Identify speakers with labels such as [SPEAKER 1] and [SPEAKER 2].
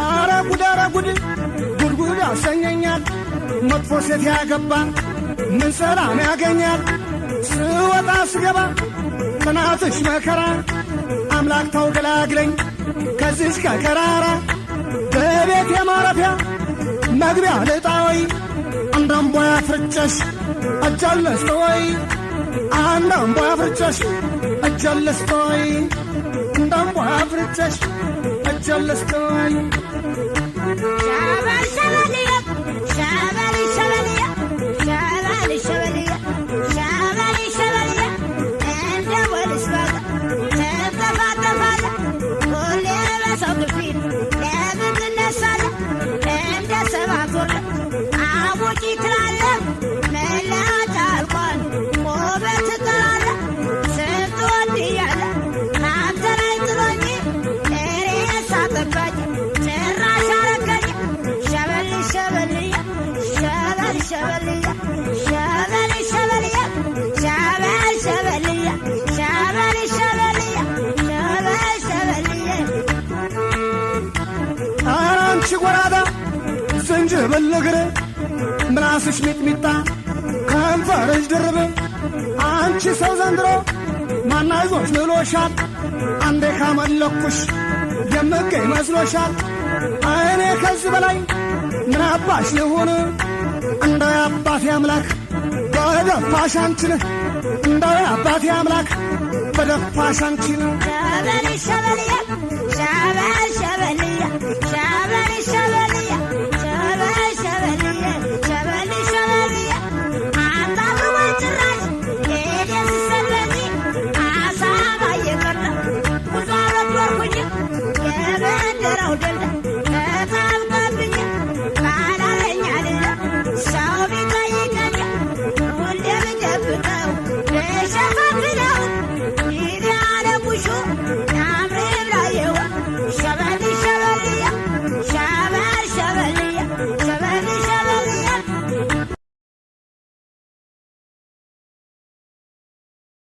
[SPEAKER 1] አረ ጉድ ጉድ ያሰኘኛል መጥፎ ሴት ያገባ ምን ሰላም ያገኛል ስወጣ ስገባ ከናትሽ መከራ አምላክ ተው ገላግለኝ ከዚች ከከራራ በቤት የማረፊያ መግቢያ ልጣወይ አንዳምቦ ያፍርጨሽ እጀለስተወይ አንዳምቦ ያፍርጨሽ እጀለስተወይ አንዳምቦ ያፍርጨሽ እጀለስተወይ
[SPEAKER 2] ሻባል ሸበልያ ሻባል ሸበልያ ሻባል ሸበልያ ሻባል ሸበልያ እንደ ወልስ ባጋ ተፈታተፋለ ሁሌ በሰው ግፊት ለምን ትነሳለህ እንደ ሰባት ወር አቦቂ ትላለህ መላጫ አልቋል ውበት ትጠላለህ ስትወድ እያለ ከአንተ ላይ ጥሎኝ ሬሳ ጠባቂ ጭራሽ አረገኝ ሸበል ሸበልያ ሸበል ሸበልያ ሸበል ሸበልያ ሸበል ሸበልያ ሸበል ሸበልያ ሸበል ሸበልያ
[SPEAKER 1] አንቺ ጎራዳ ዝንጅብል እግር ምላስሽ ሚጥሚጣ ከንፈርሽ ድርብ አንቺ ሰው ዘንድሮ ማናይዞሽ ብሎሻል አንዴ ካመለኩሽ የምገኝ መስሎሻል እኔ ከዚህ በላይ ምን አባሽ ልሁን እንደ አባቴ አምላክ በደፋሽ አንቺን እንደ አባቴ አምላክ በደፋሽ አንቺን